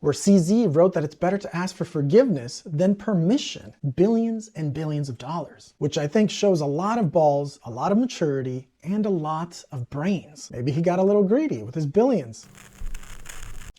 where CZ wrote that it's better to ask for forgiveness than permission, billions and billions of dollars, which I think shows a lot of balls, a lot of maturity, and a lot of brains. Maybe he got a little greedy with his billions.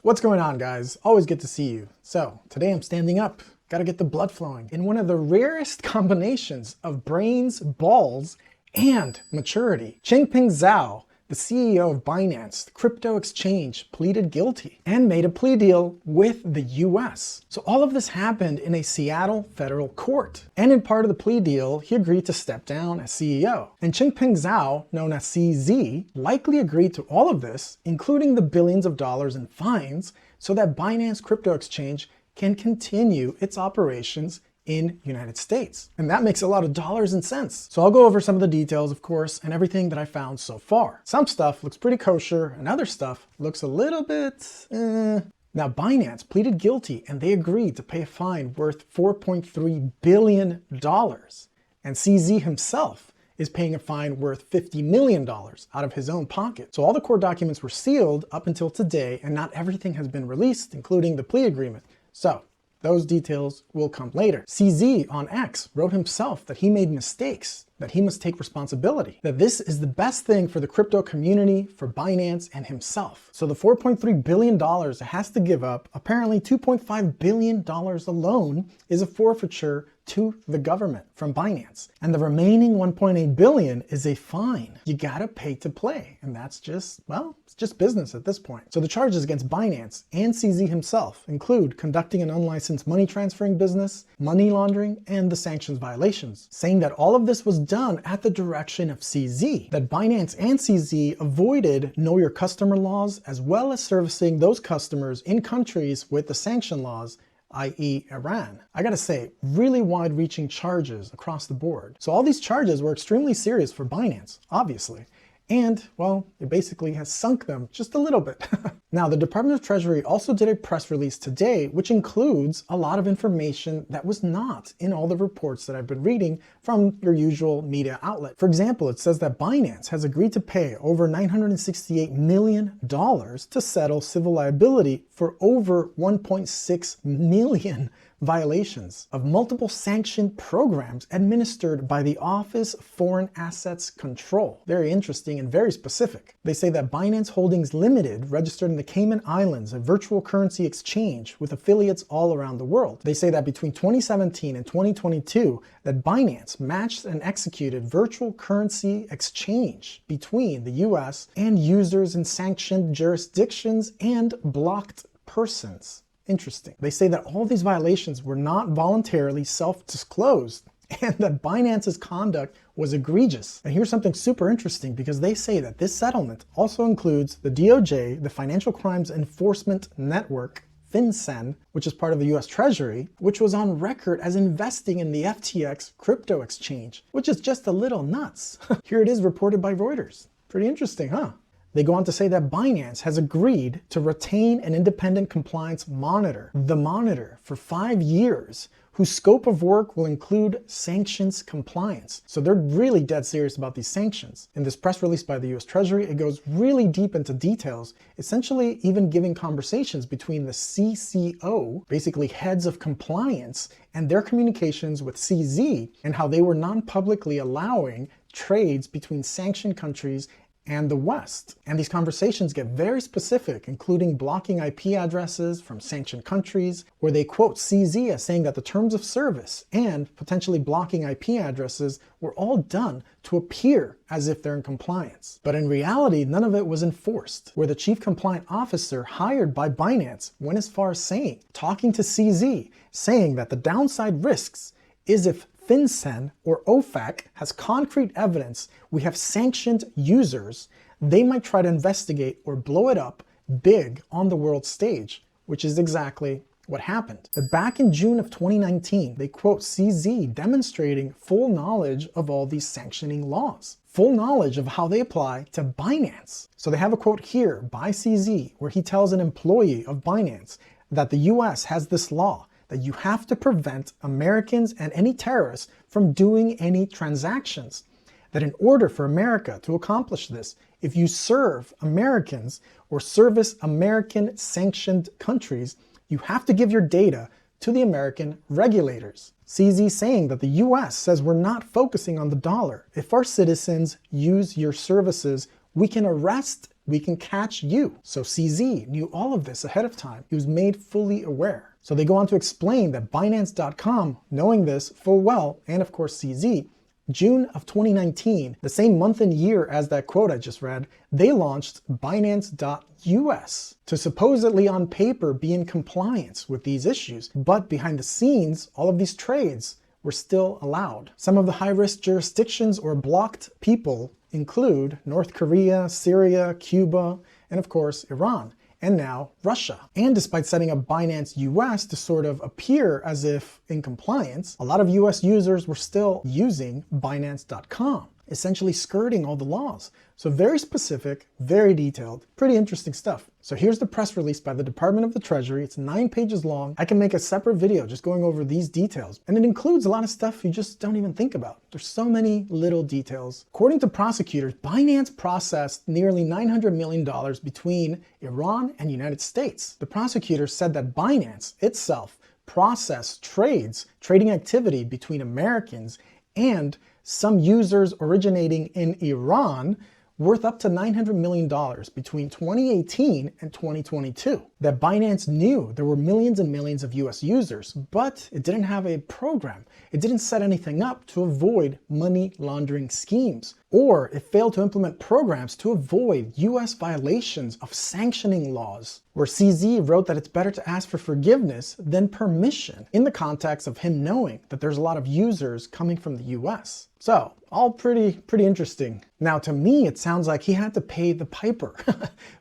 What's going on, guys? Always good to see you. So today I'm standing up. Gotta get the blood flowing in one of the rarest combinations of brains, balls, and maturity. Changpeng Zhao, the CEO of Binance, the crypto exchange, pleaded guilty and made a plea deal with the US. So all of this happened in a Seattle federal court. And in part of the plea deal, he agreed to step down as CEO. And Changpeng Zhao, known as CZ, likely agreed to all of this, including the billions of dollars in fines, so that Binance crypto exchange can continue its operations in the United States. And that makes a lot of dollars and cents. So I'll go over some of the details, of course, and everything that I found so far. Some stuff looks pretty kosher, and other stuff looks a little bit, Now, Binance pleaded guilty, and they agreed to pay a fine worth $4.3 billion. And CZ himself is paying a fine worth $50 million out of his own pocket. So all the court documents were sealed up until today, and not everything has been released, including the plea agreement. So those details will come later. CZ on X wrote himself that he made mistakes, that he must take responsibility, that this is the best thing for the crypto community, for Binance, and himself. So the $4.3 billion it has to give up, apparently $2.5 billion alone is a forfeiture to the government from Binance. And the remaining $1.8 billion is a fine. You gotta pay to play. And that's just, well, it's just business at this point. So the charges against Binance and CZ himself include conducting an unlicensed money transferring business, money laundering, and the sanctions violations, saying that all of this was done at the direction of CZ, that Binance and CZ avoided know your customer laws, as well as servicing those customers in countries with the sanction laws, i.e. Iran. I gotta say, really wide-reaching charges across the board. So all these charges were extremely serious for Binance, obviously. And, well, it basically has sunk them just a little bit. Now, the Department of Treasury also did a press release today, which includes a lot of information that was not in all the reports that I've been reading from your usual media outlet. For example, it says that Binance has agreed to pay over $968 million to settle civil liability for over 1.6 million violations of multiple sanctioned programs administered by the Office of Foreign Assets Control. Very interesting and very specific. They say that Binance Holdings Limited, registered in the Cayman Islands, a virtual currency exchange with affiliates all around the world. They say that between 2017 and 2022, that Binance matched and executed virtual currency exchange between the US and users in sanctioned jurisdictions and blocked persons. Interesting. They say that all these violations were not voluntarily self-disclosed and that Binance's conduct was egregious. And here's something super interesting, because they say that this settlement also includes the DOJ, the Financial Crimes Enforcement Network, FinCEN, which is part of the US Treasury, which was on record as investing in the FTX crypto exchange, which is just a little nuts. Here it is reported by Reuters. Pretty interesting, huh? They go on to say that Binance has agreed to retain an independent compliance monitor, the monitor, for 5 years, whose scope of work will include sanctions compliance. So they're really dead serious about these sanctions. In this press release by the US Treasury, it goes really deep into details, essentially even giving conversations between the CCO, basically heads of compliance, and their communications with CZ, and how they were non-publicly allowing trades between sanctioned countries and the West. And these conversations get very specific, including blocking IP addresses from sanctioned countries, where they quote CZ as saying that the terms of service and potentially blocking IP addresses were all done to appear as if they're in compliance. But in reality, none of it was enforced, where the chief compliant officer hired by Binance went as far as saying, talking to CZ, saying that the downside risks is if FinCEN or OFAC has concrete evidence we have sanctioned users, they might try to investigate or blow it up big on the world stage, which is exactly what happened. But back in June of 2019, they quote CZ demonstrating full knowledge of all these sanctioning laws, full knowledge of how they apply to Binance. So they have a quote here by CZ where he tells an employee of Binance that the US has this law that you have to prevent Americans and any terrorists from doing any transactions. That in order for America to accomplish this, if you serve Americans or service American sanctioned countries, You have to give your data to the American regulators. CZ saying that the US says we're not focusing on the dollar. If our citizens use your services, we can arrest, we can catch you. So CZ knew all of this ahead of time. He was made fully aware. So they go on to explain that Binance.com, knowing this full well, and of course CZ, June of 2019, the same month and year as that quote I just read, they launched Binance.us to supposedly on paper be in compliance with these issues. But behind the scenes, all of these trades were still allowed. Some of the high-risk jurisdictions or blocked people include North Korea, Syria, Cuba, and of course Iran, and now Russia. And despite setting up Binance US to sort of appear as if in compliance, a lot of US users were still using Binance.com, essentially skirting all the laws. So very specific, very detailed, pretty interesting stuff. So here's the press release by the Department of the Treasury. It's 9 pages long. I can make a separate video just going over these details. And it includes a lot of stuff you just don't even think about. There's so many little details. According to prosecutors, Binance processed nearly $900 million between Iran and United States. The prosecutors said that Binance itself processed trading activity between Americans and some users originating in Iran worth up to $900 million between 2018 and 2022. That Binance knew there were millions and millions of US users, but it didn't have a program. It didn't set anything up to avoid money laundering schemes, or it failed to implement programs to avoid US violations of sanctioning laws, where CZ wrote that it's better to ask for forgiveness than permission in the context of him knowing that there's a lot of users coming from the US. So, all pretty interesting. Now, to me, it sounds like he had to pay the piper.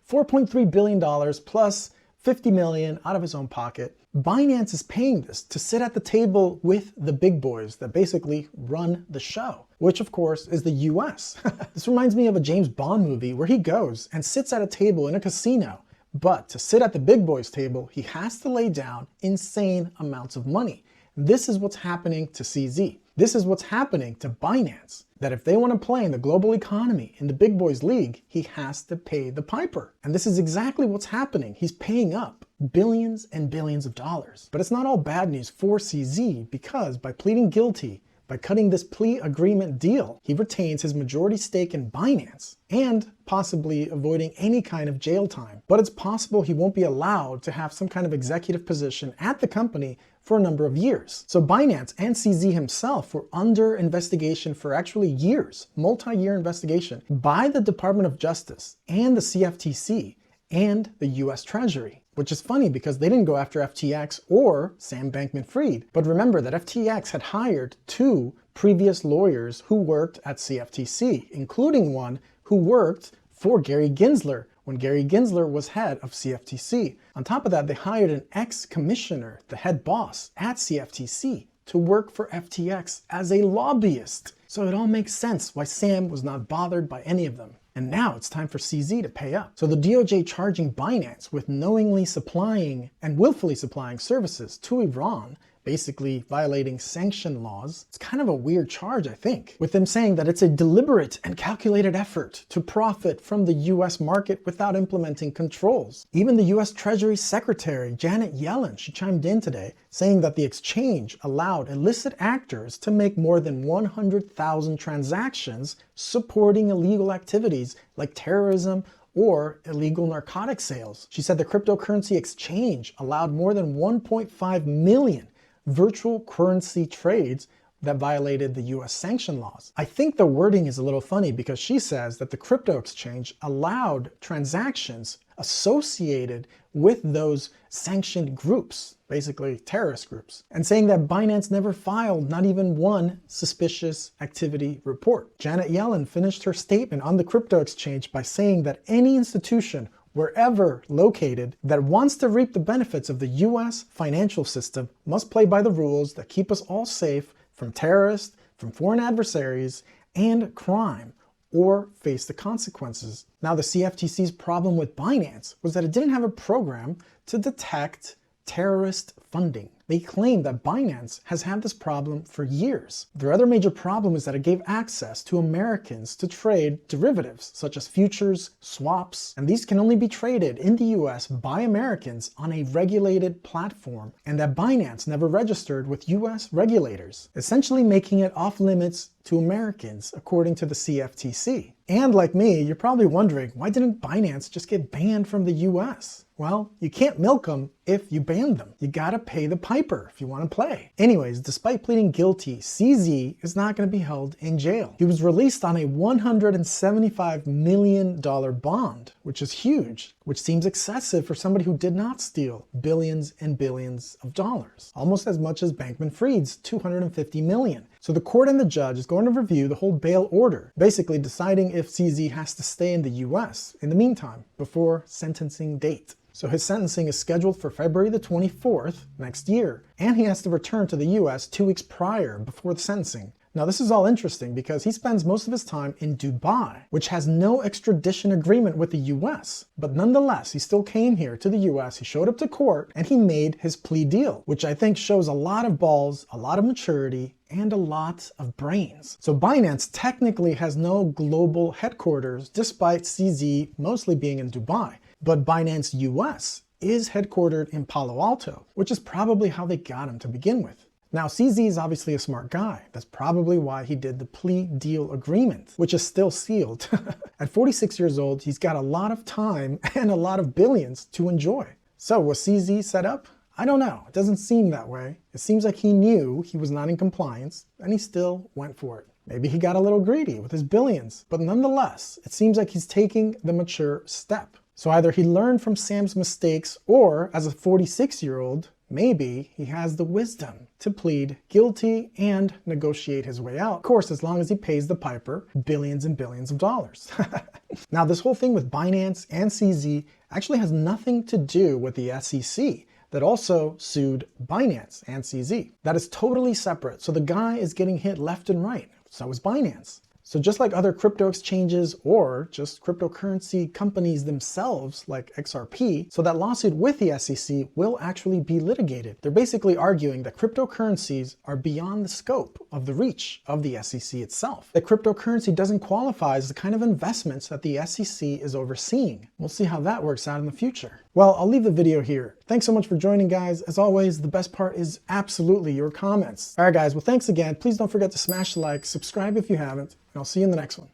$4.3 billion plus $50 million out of his own pocket. Binance is paying this to sit at the table with the big boys that basically run the show, which of course is the US. This reminds me of a James Bond movie where he goes and sits at a table in a casino. But to sit at the big boys table, he has to lay down insane amounts of money. This is what's happening to CZ. This is what's happening to Binance. That if they want to play in the global economy, in the big boys league, he has to pay the piper. And this is exactly what's happening. He's paying up billions and billions of dollars. But it's not all bad news for CZ, because by pleading guilty, by cutting this plea agreement deal, he retains his majority stake in Binance and possibly avoiding any kind of jail time. But it's possible he won't be allowed to have some kind of executive position at the company for a number of years. So Binance and CZ himself were under investigation for actually years, multi-year investigation by the Department of Justice and the CFTC and the US Treasury. Which is funny because they didn't go after FTX or Sam Bankman-Fried. But remember that FTX had hired 2 previous lawyers who worked at CFTC, including one who worked for Gary Gensler when Gary Gensler was head of CFTC. On top of that, they hired an ex-commissioner, the head boss at CFTC, to work for FTX as a lobbyist. So it all makes sense why Sam was not bothered by any of them. And now it's time for CZ to pay up. So the DOJ charging Binance with knowingly supplying and willfully supplying services to Iran, basically violating sanction laws. It's kind of a weird charge, I think, with them saying that it's a deliberate and calculated effort to profit from the US market without implementing controls. Even the US Treasury Secretary, Janet Yellen, she chimed in today saying that the exchange allowed illicit actors to make more than 100,000 transactions supporting illegal activities like terrorism or illegal narcotic sales. She said the cryptocurrency exchange allowed more than 1.5 million virtual currency trades that violated the US sanction laws. I think the wording is a little funny because she says that the crypto exchange allowed transactions associated with those sanctioned groups, basically terrorist groups, and saying that Binance never filed not even one suspicious activity report. Janet Yellen finished her statement on the crypto exchange by saying that any institution wherever located that wants to reap the benefits of the US financial system must play by the rules that keep us all safe from terrorists, from foreign adversaries, and crime, or face the consequences. Now, the CFTC's problem with Binance was that it didn't have a program to detect terrorist funding. They claim that Binance has had this problem for years. Their other major problem is that it gave access to Americans to trade derivatives, such as futures, swaps, and these can only be traded in the US by Americans on a regulated platform, and that Binance never registered with US regulators, essentially making it off limits to Americans, according to the CFTC. And like me, you're probably wondering, why didn't Binance just get banned from the US? Well, you can't milk them if you ban them. You gotta pay the piper if you want to play. Anyways, despite pleading guilty, CZ is not going to be held in jail. He was released on a $175 million bond, which is huge, which seems excessive for somebody who did not steal billions and billions of dollars, almost as much as Bankman-Fried's $250 million. So the court and the judge is going to review the whole bail order, basically deciding if CZ has to stay in the US in the meantime, before sentencing date. So his sentencing is scheduled for February the 24th next year, and he has to return to the US 2 weeks prior before the sentencing. Now this is all interesting because he spends most of his time in Dubai, which has no extradition agreement with the US. But nonetheless, he still came here to the US, he showed up to court, and he made his plea deal, which I think shows a lot of balls, a lot of maturity, and a lot of brains. So Binance technically has no global headquarters, despite CZ mostly being in Dubai. But Binance US is headquartered in Palo Alto, which is probably how they got him to begin with. Now, CZ is obviously a smart guy. That's probably why he did the plea deal agreement, which is still sealed. At 46 years old, he's got a lot of time and a lot of billions to enjoy. So was CZ set up? I don't know. It doesn't seem that way. It seems like he knew he was not in compliance, and he still went for it. Maybe he got a little greedy with his billions, but nonetheless, it seems like he's taking the mature step. So either he learned from Sam's mistakes, or as a 46-year-old, maybe he has the wisdom to plead guilty and negotiate his way out. Of course, as long as he pays the piper billions and billions of dollars. Now, this whole thing with Binance and CZ actually has nothing to do with the SEC that also sued Binance and CZ. That is totally separate. So the guy is getting hit left and right. So is Binance. So just like other crypto exchanges or just cryptocurrency companies themselves like XRP, so that lawsuit with the SEC will actually be litigated. They're basically arguing that cryptocurrencies are beyond the scope of the reach of the SEC itself. That cryptocurrency doesn't qualify as the kind of investments that the SEC is overseeing. We'll see how that works out in the future. Well, I'll leave the video here. Thanks so much for joining, guys. As always, the best part is absolutely your comments. All right, guys, well, thanks again. Please don't forget to smash the like, subscribe if you haven't, and I'll see you in the next one.